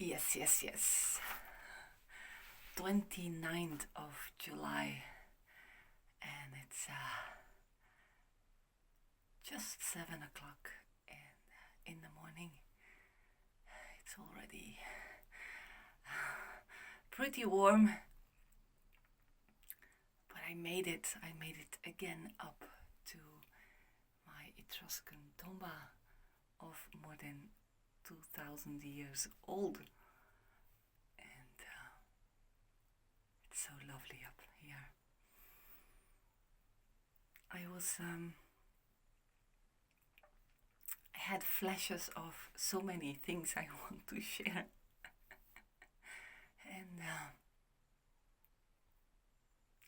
Yes, yes, yes. 29th of July, and it's just 7 o'clock in the morning. It's already pretty warm, but I made it again up to my Etruscan tomba of more than 2,000 years old. And it's so lovely up here. I had flashes of so many things I want to share.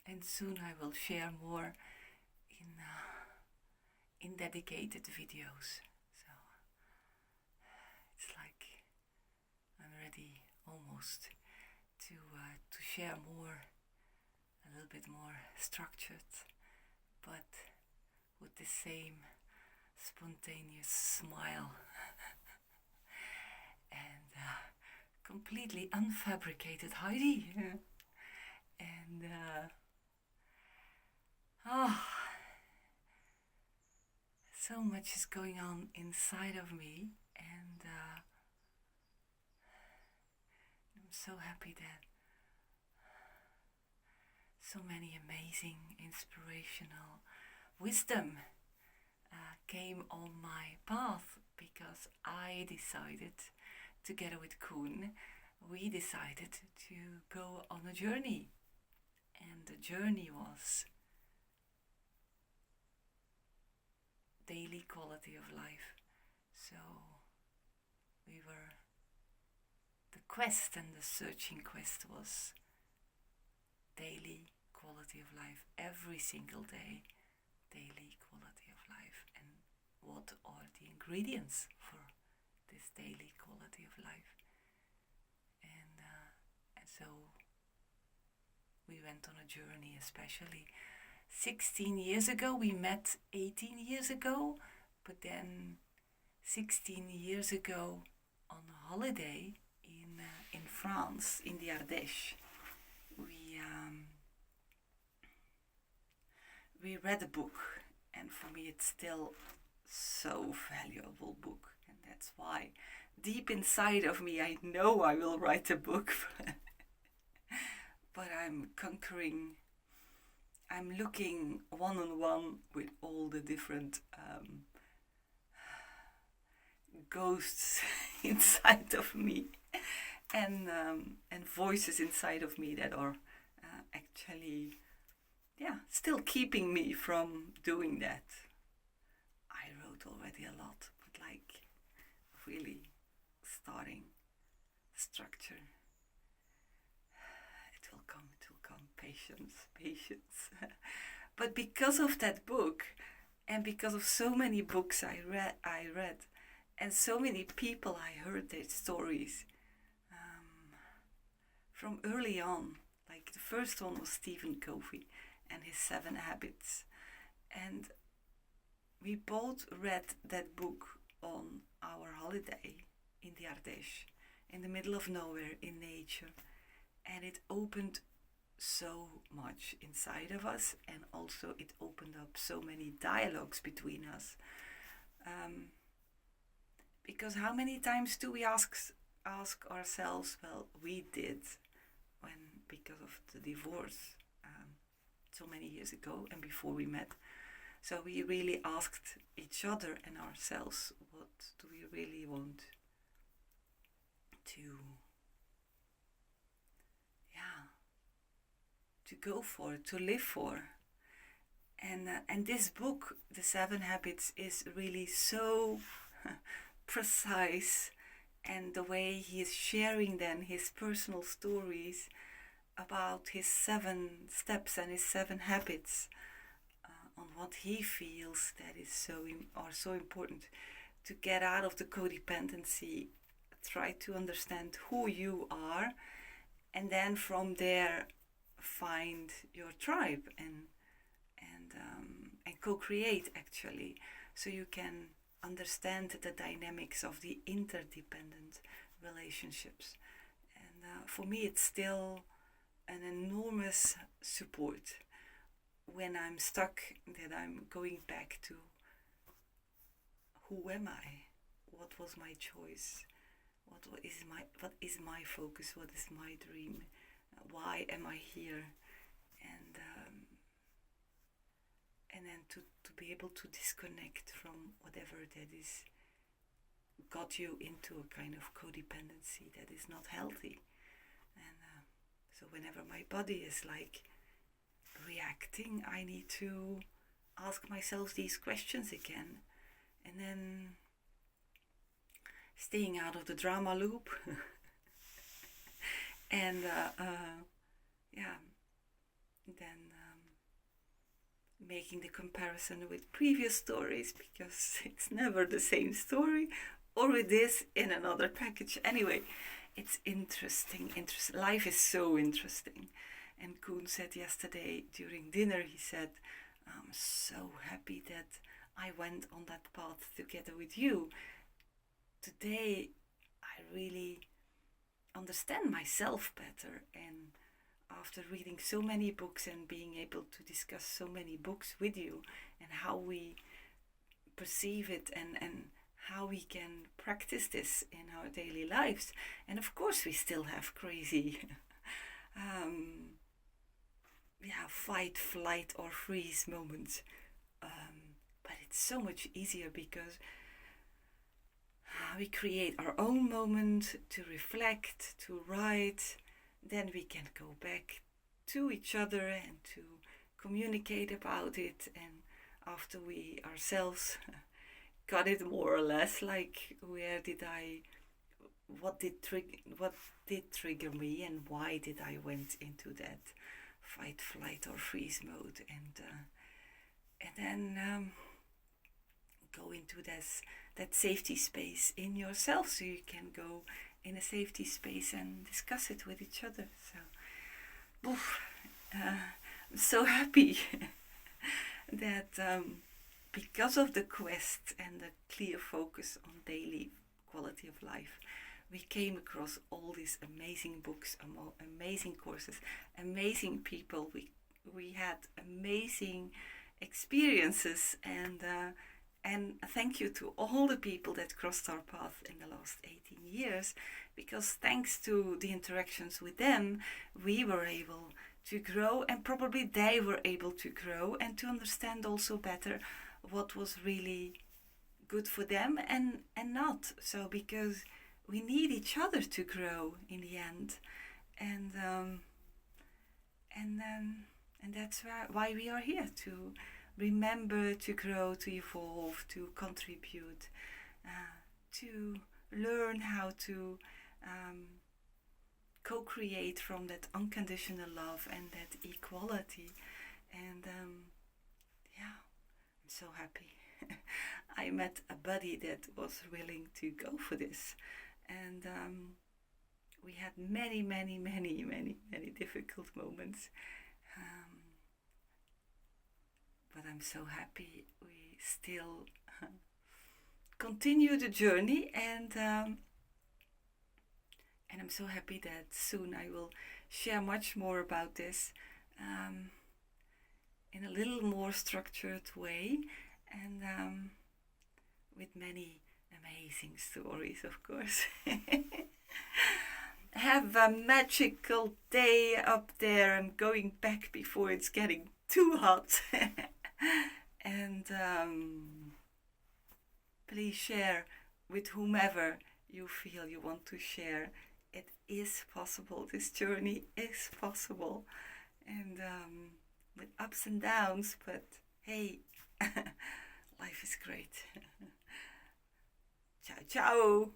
And soon I will share more in dedicated videos. So it's like I'm ready almost to share more, a little bit more structured, but with the same spontaneous smile and completely unfabricated Heidi. And so much is going on inside of me, and I'm so happy that so many amazing, inspirational wisdom came on my path, because I decided, together with Koen, we decided to go on a journey. And the journey was daily quality of life. So the quest and the searching quest was daily quality of life, every single day, daily quality of life. And what are the ingredients for this daily quality of life? And so we went on a journey, especially 16 years ago. We met 18 years ago, but then 16 years ago on a holiday in France, in the Ardèche, we read a book, and for me it's still so valuable book, and that's why deep inside of me I know I will write a book. But I'm looking one-on-one with all the different ghosts inside of me, and voices inside of me that are actually still keeping me from doing that. I wrote already a lot, but like really starting structure. It will come, patience. But because of that book, and because of so many books I read, and so many people I heard their stories from early on. Like the first one was Stephen Covey and his 7 habits. And we both read that book on our holiday in the Ardèche, in the middle of nowhere, in nature. And it opened so much inside of us, and also it opened up so many dialogues between us. Because how many times do we ask ourselves? Well, we did, because of the divorce so many years ago and before we met. So we really asked each other and ourselves, what do we really want to go for, to live for? And this book, The 7 Habits, is really so precise, and the way he is sharing then his personal stories about his 7 steps and his 7 habits, on what he feels that is so important to get out of the codependency, try to understand who you are, and then from there find your tribe and co-create, actually, so you can understand the dynamics of the interdependent relationships. And for me, it's still an enormous support when I'm stuck, that I'm going back to who am I? What was my choice? What is my focus? What is my dream? Why am I here? And then to be able to disconnect from whatever that is got you into a kind of codependency that is not healthy. And so whenever my body is like reacting, I need to ask myself these questions again, and then staying out of the drama loop. And then making the comparison with previous stories, because it's never the same story, or it is in another package. Anyway, it's interesting. Life is so interesting. And Koen said yesterday during dinner, he said, I'm so happy that I went on that path together with you. Today, I really understand myself better, and after reading so many books and being able to discuss so many books with you, and how we perceive it, and how we can practice this in our daily lives. And of course we still have crazy fight, flight or freeze moments, but it's so much easier because we create our own moment to reflect, to write. Then we can go back to each other and to communicate about it. And after we ourselves got it more or less, like what did trigger me, and why did I went into that fight, flight or freeze mode, and then go into that safety space in yourself, so you can go in a safety space and discuss it with each other. So, I'm so happy that because of the quest and the clear focus on daily quality of life, we came across all these amazing books, amazing courses, amazing people. We had amazing experiences, and thank you to all the people that crossed our path in the last 18 years, because thanks to the interactions with them, we were able to grow, and probably they were able to grow and to understand also better what was really good for them and not. So because we need each other to grow in the end, and that's why we are here, to remember, to grow, to evolve, to contribute, to learn how to co-create from that unconditional love and that equality. And I'm so happy. I met a buddy that was willing to go for this, and we had many difficult moments, but I'm so happy we still continue the journey, and I'm so happy that soon I will share much more about this in a little more structured way, and with many amazing stories, of course. Have a magical day up there. I'm going back before it's getting too hot. And please share with whomever you feel you want to share. It is possible. This journey is possible, and with ups and downs, but hey, life is great. Ciao, ciao.